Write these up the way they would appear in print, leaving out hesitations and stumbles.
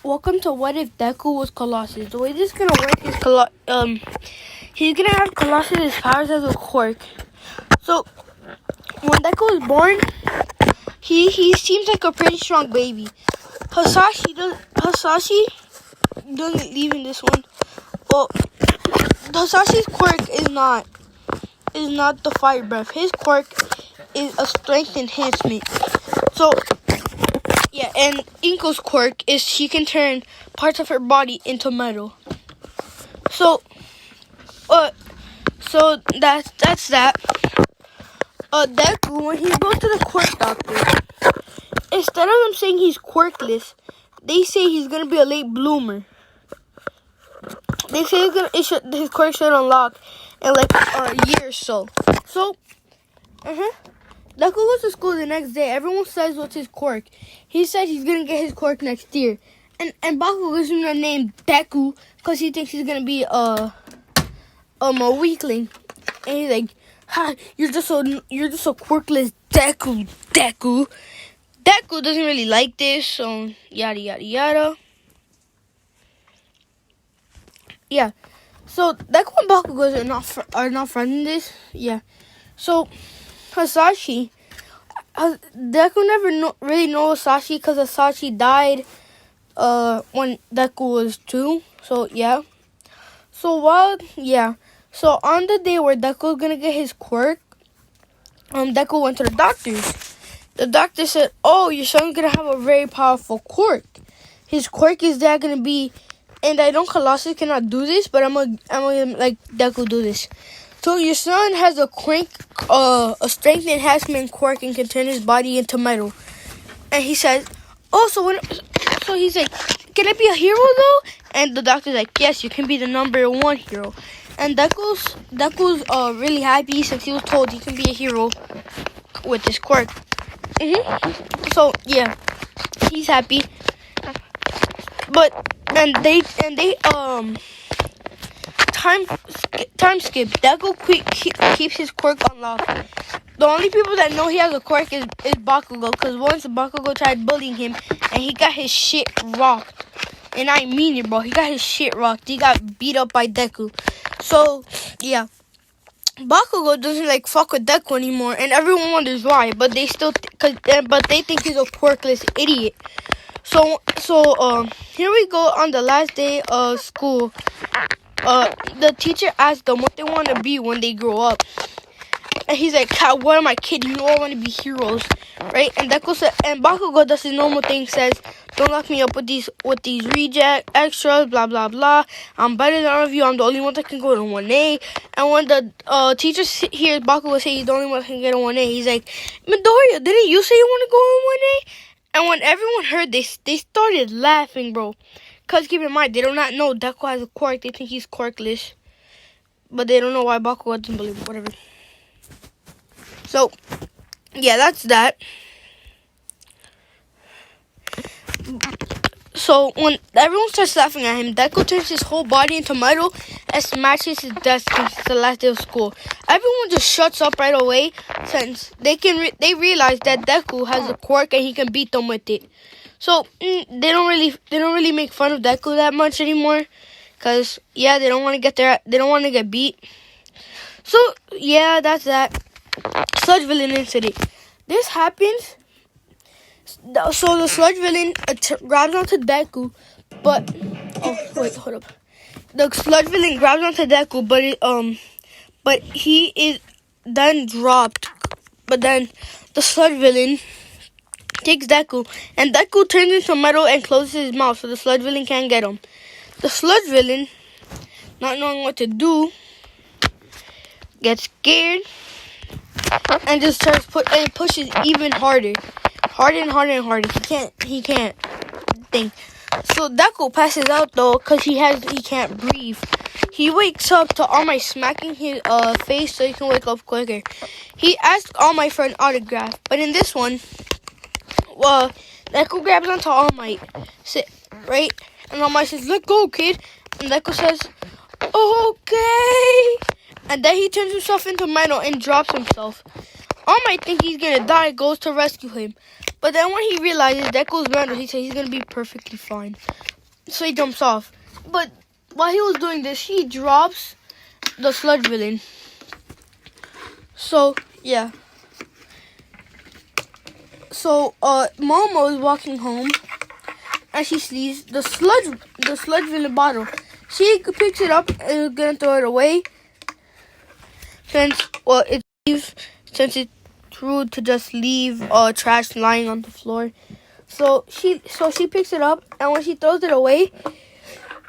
Welcome to What If Deku was Colossus. The way this is gonna work is he's gonna have Colossus' powers as a quirk. So when Deku was born, he seems like a pretty strong baby. Hasashi doesn't leave in this one. Well, Hasashi's quirk is not the fire breath. His quirk is a strength enhancement. So yeah, and Inko's quirk is she can turn parts of her body into metal. So that's that. Deku, when he goes to the quirk doctor, instead of them saying he's quirkless, they say he's gonna be a late bloomer. They say his quirk should unlock in like a year or so. So, Deku goes to school the next day. Everyone says what's his quirk. He said he's gonna get his quirk next year, and Baku gives him the name Deku because he thinks he's gonna be a weakling. And he's like, "Ha! You're just so quirkless, Deku." Deku doesn't really like this, so yada yada yada. Yeah, so Deku and Bakugo are not friends in this. Yeah, so Hasashi, Deku never really knows Hasashi because Hasashi died when Deku was 2. So yeah, so on the day where Deku was gonna get his quirk, Deku went to the doctor. The doctor said, "Oh, your son's gonna have a very powerful quirk. His quirk is that gonna be." And I know Colossus cannot do this, but I'm gonna like Deku do this. So your son has a strength enhancement quirk and can turn his body into metal. And he says, "Oh, so he's like, can I be a hero though?" And the doctor's like, "Yes, you can be the #1 hero." And Deku's really happy since he was told he can be a hero with this quirk. So yeah, he's happy. But they time skip. Deku keeps his quirk unlocked. The only people that know he has a quirk is Bakugo, because once Bakugo tried bullying him and he got his shit rocked. And I mean it, bro. He got his shit rocked. He got beat up by Deku. So yeah, Bakugo doesn't like fuck with Deku anymore, and everyone wonders why. But they still but they think he's a quirkless idiot. So here we go on the last day of school. The teacher asked them what they want to be when they grow up. And he's like, "What am I kidding? You all want to be heroes, right?" And Bakugo does his normal thing, says, "Don't lock me up with these reject extras, blah blah blah. I'm better than all of you. I'm the only one that can go to 1A." And when the teacher hears Bakugo say he's the only one that can get a 1A, he's like, "Midoriya, didn't you say you want to go in 1A?" And when everyone heard this, they started laughing, bro. Because keep in mind, they do not know Deku has a quirk. They think he's quirkless. But they don't know why Bakugo doesn't believe it. Whatever. So, yeah, that's that. So, when everyone starts laughing at him, Deku turns his whole body into metal and smashes his desk since it's the last day of school. Everyone just shuts up right away since they realize that Deku has a quirk and he can beat them with it. So they don't really make fun of Deku that much anymore, cause yeah, they don't want to get beat. So yeah, that's that. Sludge Villain incident. This happens. So the Sludge Villain grabs onto Deku, but hold up. The Sludge Villain grabs onto Deku, but he is then dropped. But then the Sludge Villain takes Deku, and Deku turns into metal and closes his mouth, so the Sludge Villain can't get him. The Sludge Villain, not knowing what to do, gets scared and just pushes even harder. Harder. He can't think. So Deku passes out though, cause he can't breathe. He wakes up to All Might smacking his face so he can wake up quicker. He asks All Might for an autograph, but in this one, Deku grabs onto All Might, right? And All Might says, "Let go, kid." And Deku says, "Okay." And then he turns himself into metal and drops himself. All Might think he's gonna die, goes to rescue him. But then when he realizes Deku's metal, he says he's gonna be perfectly fine. So he jumps off. But while he was doing this, he drops the sludge villain. So yeah. So Momo is walking home, and she sees the sludge villain bottle. She picks it up and is gonna throw it away. Since it's rude to just leave trash lying on the floor. So she picks it up, and when she throws it away,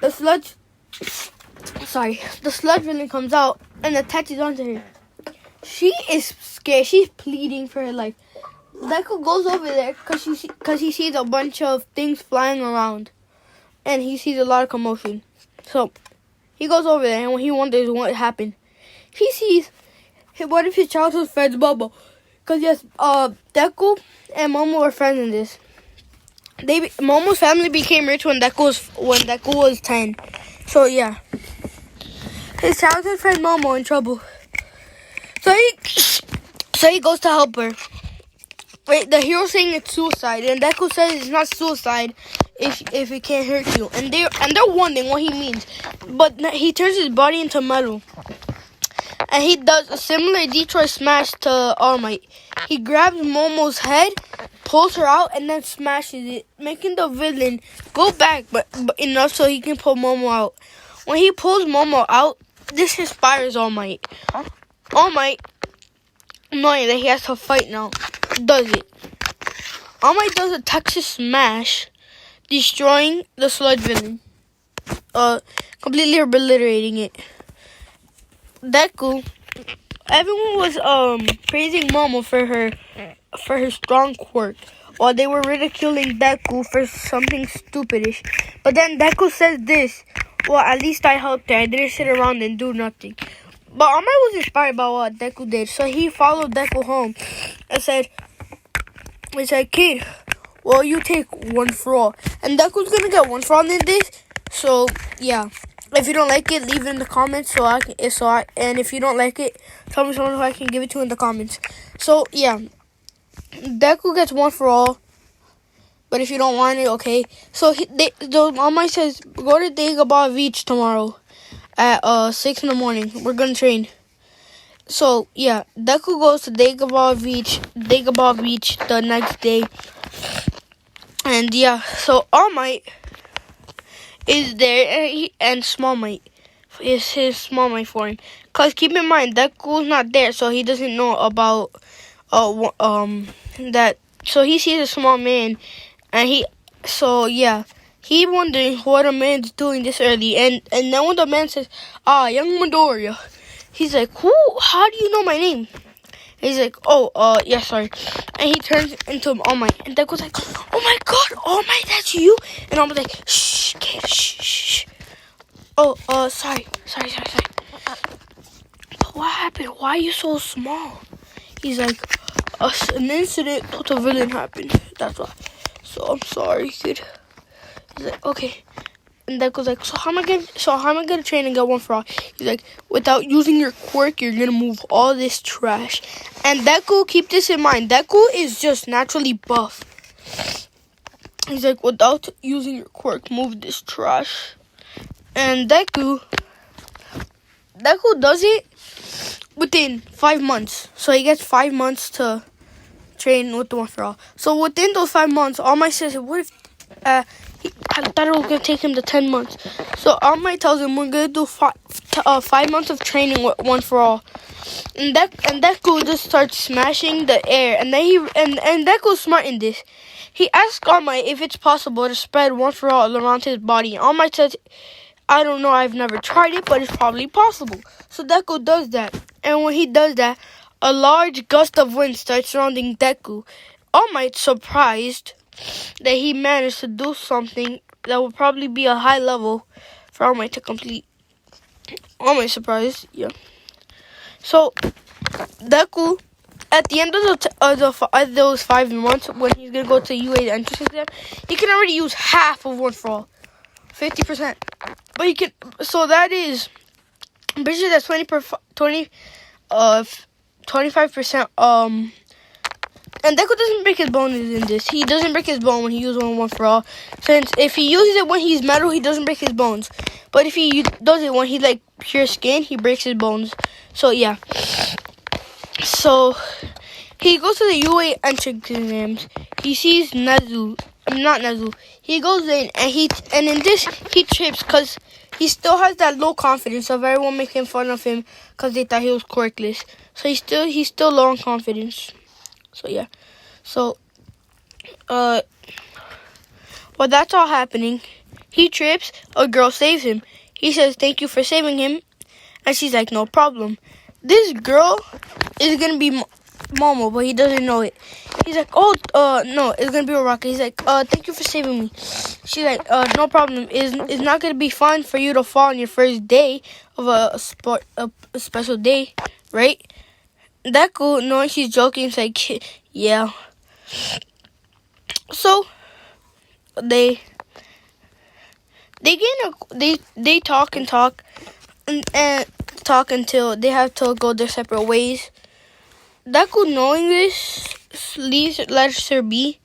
the sludge villain comes out and attaches onto her. She is scared. She's pleading for her life. Deku goes over there because he sees a bunch of things flying around, and he sees a lot of commotion. So he goes over there, and when he wonders what happened, he sees one of his childhood friends, Momo. Because yes, Deku and Momo were friends in this. Momo's family became rich when Deku was 10. So yeah, his childhood friend Momo in trouble. So he goes to help her. Wait, the hero's saying it's suicide, and Deku says it's not suicide if it can't hurt you. And they're wondering what he means. But he turns his body into metal. And he does a similar Detroit smash to All Might. He grabs Momo's head, pulls her out, and then smashes it, making the villain go back, but enough so he can pull Momo out. When he pulls Momo out, this inspires All Might. All Might, knowing that he has to fight now, does it. All Might does a Texas smash, destroying the sludge villain, completely obliterating it. Deku, everyone was praising Momo for her strong quirk, while they were ridiculing Deku for something stupidish. But then Deku says this: "Well, at least I helped her. I didn't sit around and do nothing." But All Might was inspired by what Deku did, so he followed Deku home and said, "Kid, well, you take one for all." And Deku's gonna get one for all in this. So yeah. If you don't like it, leave it in the comments and if you don't like it, tell me someone who I can give it to in the comments. So yeah, Deku gets one for all. But if you don't want it, okay. So All Might says go to Dagobah Beach tomorrow at 6 in the morning. We're gonna train. So yeah, Deku goes to Dagobah Beach the next day. And yeah, so All Might is there, and Small Might is his Small Might form. Cause keep in mind Deku's not there, so he doesn't know about that. So he sees a small man, and he wondering what a man's doing this early, and then when the man says, young Midoriya, he's like, who? How do you know my name? He's like, yeah, sorry. And he turns into All Might. And Deku's like, oh my god, All Might, that's you? And All Might's like, shh, kid, shh. Sorry. But what happened? Why are you so small? He's like, an incident with a villain happened. That's why. So I'm sorry, kid. He's like, okay. And Deku's like, so how am I gonna train and get one for all? He's like, without using your quirk, you're gonna move all this trash. And Deku, keep this in mind, Deku is just naturally buff. He's like, without using your quirk, move this trash. And Deku does it within 5 months. So he gets 5 months to train with the one for all. So within those 5 months, All Might says, what if I thought it was going to take him to 10 months. So All Might tells him we're going to do 5 months of training with one for all. And Deku just starts smashing the air. And then and Deku's smart in this. He asks All Might if it's possible to spread one for all around his body. And All Might says, I don't know, I've never tried it, but it's probably possible. So Deku does that. And when he does that, a large gust of wind starts surrounding Deku. All Might's surprised that he managed to do something that would probably be a high level for All Might to complete. All Might surprised, yeah. So Deku, at the end of those 5 months, when he's gonna go to UA's entrance exam, he can already use half of one for all, 50%. But he can, so that is, I'm pretty sure that's 25%. And Deku doesn't break his bones in this. He doesn't break his bone when he uses one for all. Since if he uses it when he's metal, he doesn't break his bones. But if he does it when he's like pure skin, he breaks his bones. So yeah. So he goes to the UA entrance exams. He sees Nezu. Not Nezu. He goes in and in this he trips because he still has that low confidence of everyone making fun of him because they thought he was quirkless. So he's still low on confidence. So yeah. So while that's all happening, he trips, a girl saves him. He says thank you for saving him, and she's like no problem. This girl is gonna be Momo, but he doesn't know it. He's like, oh, no, it's gonna be a rocket. He's like, thank you for saving me. She's like, no problem. It's not gonna be fun for you to fall on your first day of a special day, right? Deku, knowing she's joking, is like, yeah. So they talk and talk and talk until they have to go their separate ways. Deku, knowing this, lets her be.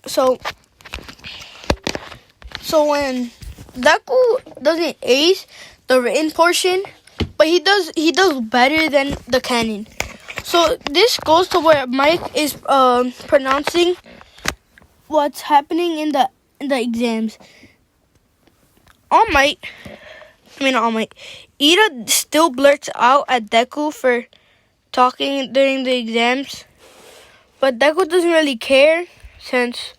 So when Deku doesn't ace the written portion, but he does better than the canon. So this goes to where Mike is pronouncing what's happening in the exams. Ida still blurts out at Deku for talking during the exams, but Deku doesn't really care since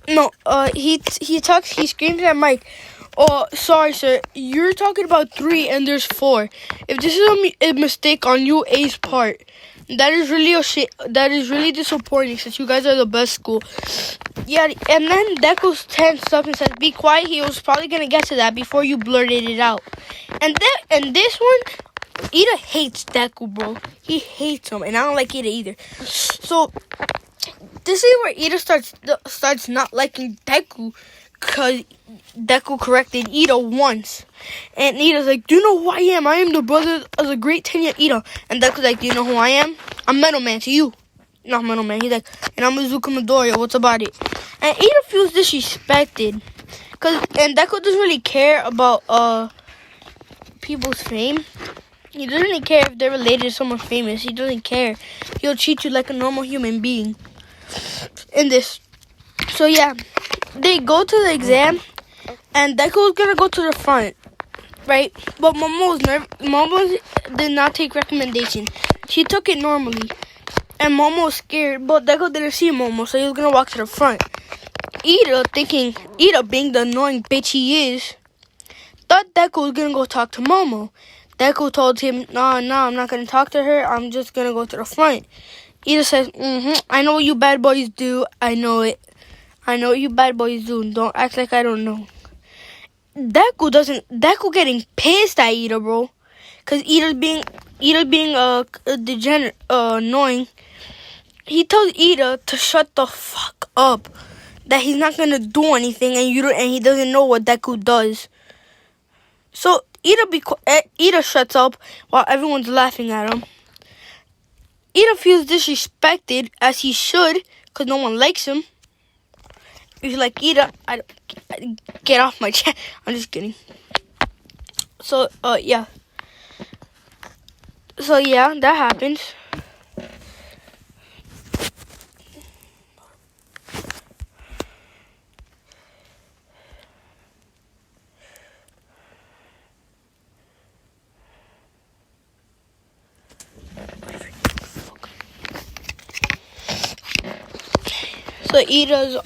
he screams at Mike, oh sorry sir, you're talking about 3 and there's 4. If this is a mistake on UA's part, that is really disappointing since you guys are the best school. Yeah, and then Deku stands up and says, be quiet, he was probably gonna get to that before you blurted it out. And this one, Ida hates Deku, bro. He hates him, and I don't like Ida either. So this is where Ida starts not liking Deku, because Deku corrected Ida once. And Ida's like, do you know who I am? I am the brother of the great Tenya Ida. And Deku's like, do you know who I am? I'm Metal Man to you. Not Metal Man. He's like, and I'm Izuku Midoriya. What's about it? And Ida feels disrespected. And Deku doesn't really care about people's fame. He doesn't really care if they're related to someone famous. He doesn't care. He'll treat you like a normal human being. In this. So yeah. They go to the exam. And Deku's gonna go to the front. Right? But Momo did not take recommendation. She took it normally. And Momo was scared, but Deku didn't see Momo, so he was gonna walk to the front. Ida being the annoying bitch he is, thought Deku was gonna go talk to Momo. Deku told him, nah, I'm not gonna talk to her, I'm just gonna go to the front. Ida says, I know what you bad boys do, I know it. I know what you bad boys do, don't act like I don't know. Deku getting pissed at Ida, bro. Cause Ida being degenerate, annoying. He tells Ida to shut the fuck up. That he's not gonna do anything, and he doesn't know what Deku does. So Ida shuts up while everyone's laughing at him. Ida feels disrespected, as he should, cause no one likes him. He's like, Ida, I get off my chat. I'm just kidding. So yeah. So yeah, that happens. So Ida's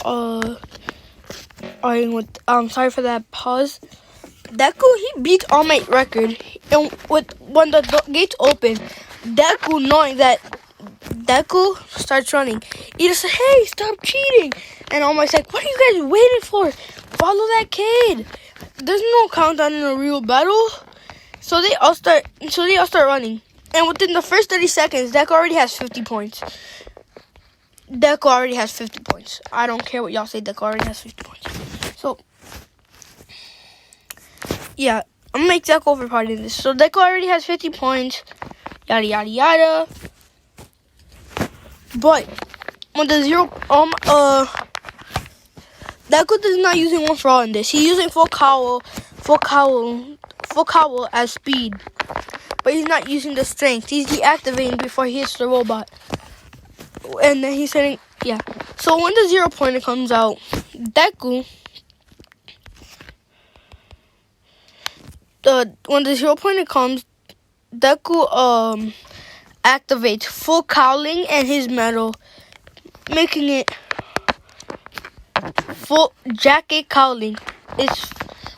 arguing with sorry for that pause. Deku, he beat All Might record, and when the gates open, Deku, knowing that Deku starts running, Ida says, hey, stop cheating. And All Might's like, what are you guys waiting for? Follow that kid. There's no countdown in a real battle. So they all start running. And within the first 30 seconds, Deku already has 50 points. Deku already has 50 points. I don't care what y'all say, Deku already has 50 points. So yeah, I'm gonna make Deku overpowered in this. So Deku already has 50 points. Yada yada yada. But when the Deku is not using one for all in this. He's using full cowl as speed. But he's not using the strength. He's deactivating before he hits the robot. And then he's saying, yeah. So when the 0 pointer comes out, when the 0 pointer comes, Deku activates full cowling and his metal, making it full jacket cowling. It's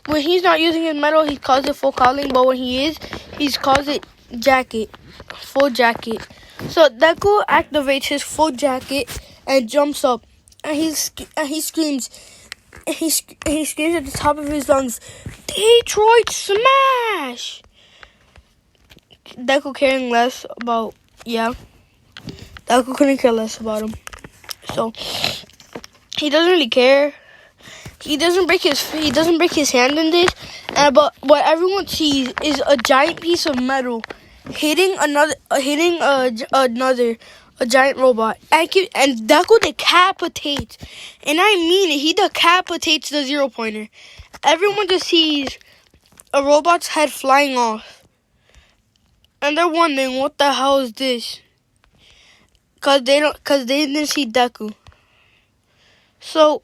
when he's not using his metal, he calls it full cowling, but when he is, he calls it jacket, full jacket. So Deku activates his full jacket and jumps up, and he screams. He screams at the top of his lungs, "Detroit Smash!" Deku caring less about, Deku couldn't care less about him. So he doesn't really care. He doesn't break his hand in this, but what everyone sees is a giant piece of metal hitting a giant robot, and Deku decapitates, and I mean it. He decapitates the 0 pointer. Everyone just sees a robot's head flying off, and they're wondering what the hell is this, cause they didn't see Deku. So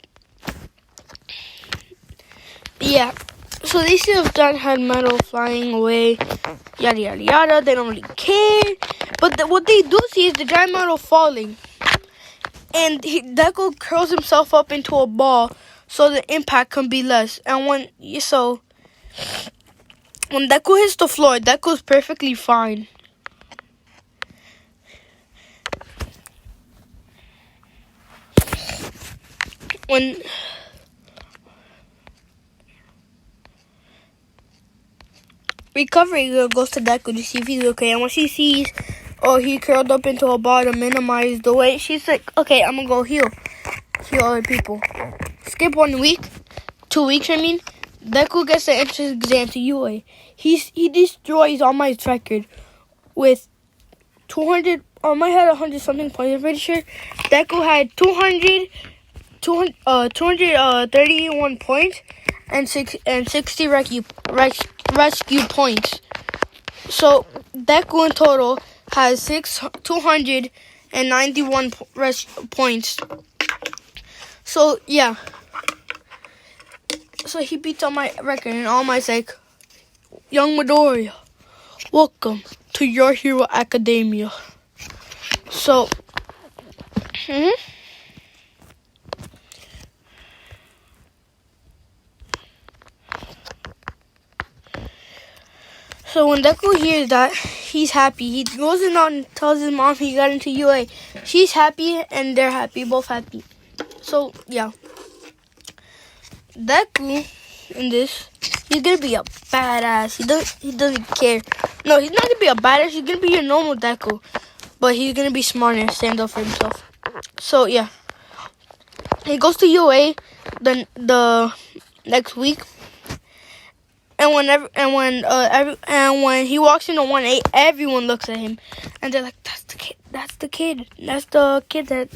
yeah, so they see the giant head metal flying away, yada yada yada. They don't really care. But what they do see is the giant metal falling. And Deku curls himself up into a ball so the impact can be less. And when Deku hits the floor, Deku's perfectly fine. When Recovery goes to Deku to see if he's okay. And when she sees, he curled up into a ball to minimize the weight, she's like, okay, I'm gonna go heal other people. Skip 1 week, 2 weeks, Deku gets the entrance exam to UA. He destroys All Might's record with 200, All Might had 100 something points, I'm pretty sure. Deku had 231 points and 60 rescue points. So Deku in total has 291 points. So yeah. So he beats All Might record, and All Might's like, "Young Midoriya, welcome to Your Hero Academia." So So when Deku hears that, he's happy. He goes in and tells his mom he got into UA. She's happy and they're happy, both happy. So yeah, Deku in this, he's gonna be a badass. He doesn't care. No, he's not gonna be a badass. He's gonna be your normal Deku, but he's gonna be smart and stand up for himself. So yeah, he goes to UA the next week. And when he walks into 1-8, everyone looks at him, and they're like, "That's the kid. That's the kid. That's the kid that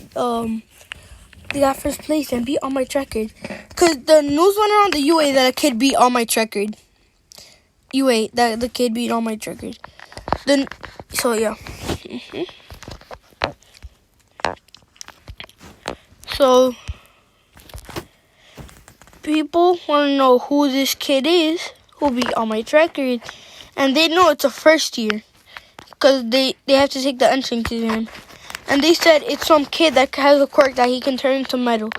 they got first place and beat All Might's record." Cause the news went around the UA that a kid beat All Might's record. UA that the kid beat All Might's record. Then, so yeah. So people want to know who this kid is who beat All Might's record, and they know it's a first year because they have to take the entrance exam, and they said it's some kid that has a quirk that he can turn into metal.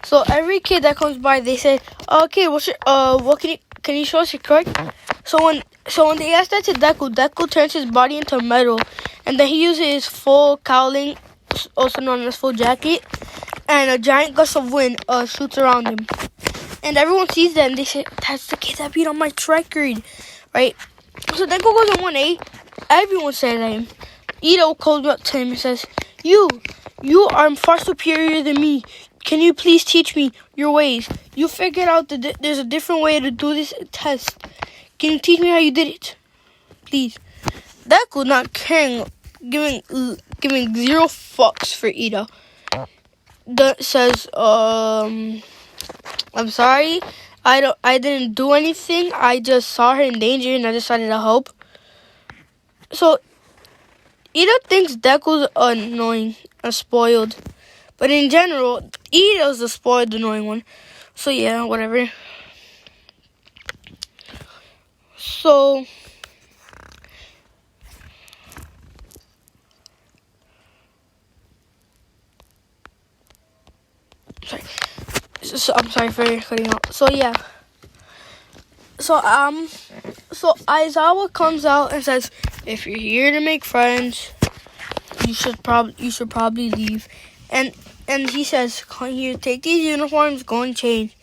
So every kid that comes by, they say, "Okay, what's your can you show us your quirk?" So when they ask that to Deku turns his body into metal, and then he uses his full cowling, also known as full jacket, and a giant gust of wind shoots around him. And everyone sees that and they say, "That's the kid that beat All Might's record," right? So Deku goes on 1-8. Everyone says at him. Ito calls up to him and says, You are far superior than me. Can you please teach me your ways? You figured out that there's a different way to do this test. Can you teach me how you did it? Please." Deku, not caring giving zero fucks for Ida. That says, I'm sorry. I didn't do anything. I just saw her in danger and I decided to help. So Ida thinks Deku's annoying and spoiled. But in general, Ida's the spoiled, annoying one. So yeah, whatever. So sorry. I'm sorry for cutting out. So yeah. So Aizawa comes out and says, "If you're here to make friends, you should probably leave." And he says, "Come here, take these uniforms, go and change."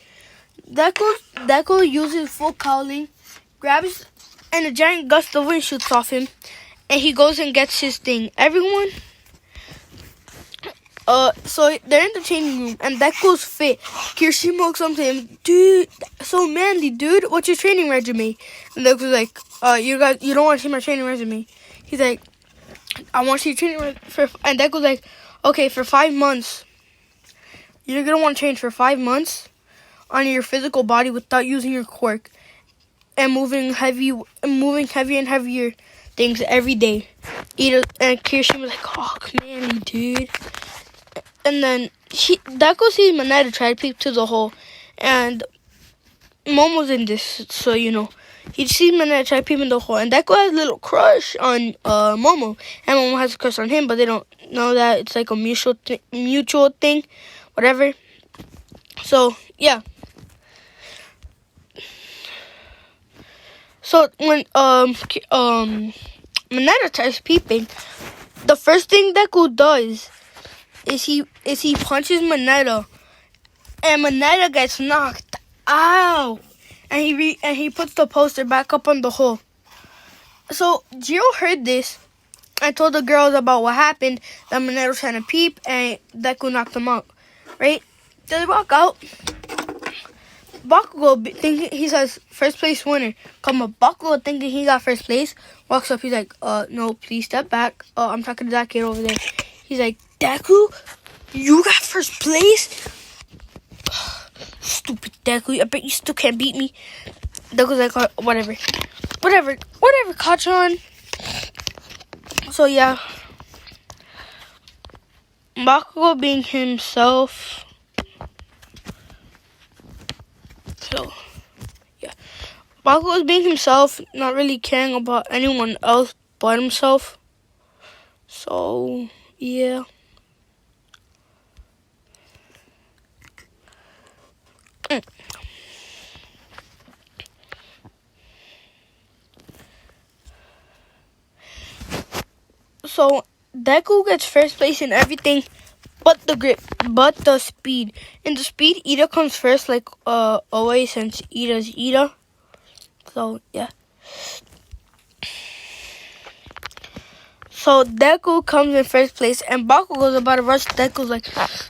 Deku uses full cowling, grabs, and a giant gust of wind shoots off him, and he goes and gets his thing. Everyone. So they're in the changing room, and Deku's fit. Kirishima comes to him, "Dude, so manly, dude. What's your training resume?" And Deku's like, you don't want to see my training resume." He's like, "I want to see your training resume." And Deku's like, "Okay, for 5 months. You're gonna want to train for 5 months on your physical body without using your quirk, and moving heavier and heavier things every day." And Kirishima's like, "Oh, manly, dude." And then Deku sees Mineta try to peep to the hole, and Momo's in this, so you know. He sees Mineta try to peep in the hole, and Deku has a little crush on Momo, and Momo has a crush on him, but they don't know that. It's like a mutual thing, whatever. So yeah. So when Mineta tries peeping, the first thing Deku does is he punches Mineta, and Mineta gets knocked out, and he puts the poster back up on the hole. So Jiro heard this and told the girls about what happened, that Mineta was trying to peep and Deku knocked him out, right? They walk out. Bakugo thinking he says first place winner. Come up, Bakugo thinking he got first place. Walks up, he's like, no, please step back. I'm talking to that kid over there. He's like, "Deku, you got first place? Stupid Deku, I bet you still can't beat me." Deku's like, whatever, Kachan." So yeah, Bakugo being himself. So yeah, Bakugo's being himself, not really caring about anyone else but himself. So yeah. So Deku gets first place in everything but the grip, but the speed. In the speed, Ida comes first, like always, since Ida's Ida. So yeah. So Deku comes in first place, and Bakugo's about to rush. Deku's like,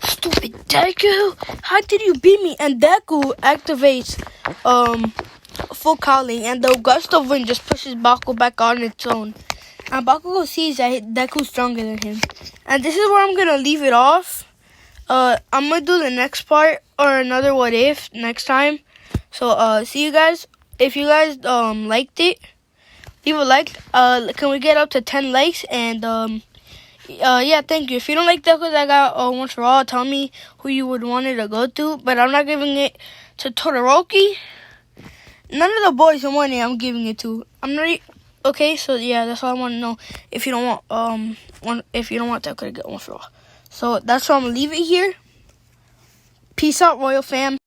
"Stupid Deku, how did you beat me?" And Deku activates full cowling, and the gust of wind just pushes Bakugo back on its own. And Bakugo sees that Deku's stronger than him. And this is where I'm gonna leave it off. I'm gonna do the next part or another what if next time. So see you guys. If you guys liked it, leave a like. Can we get up to 10 likes? And yeah, thank you. If you don't like Deku that got once for all, tell me who you would want it to go to. But I'm not giving it to Todoroki. None of the boys in one I'm giving it to. I'm not. Okay, so yeah, that's all I want to know. If you don't want Deku to get one for all. So that's why I'm gonna leave it here. Peace out, Royal Fam.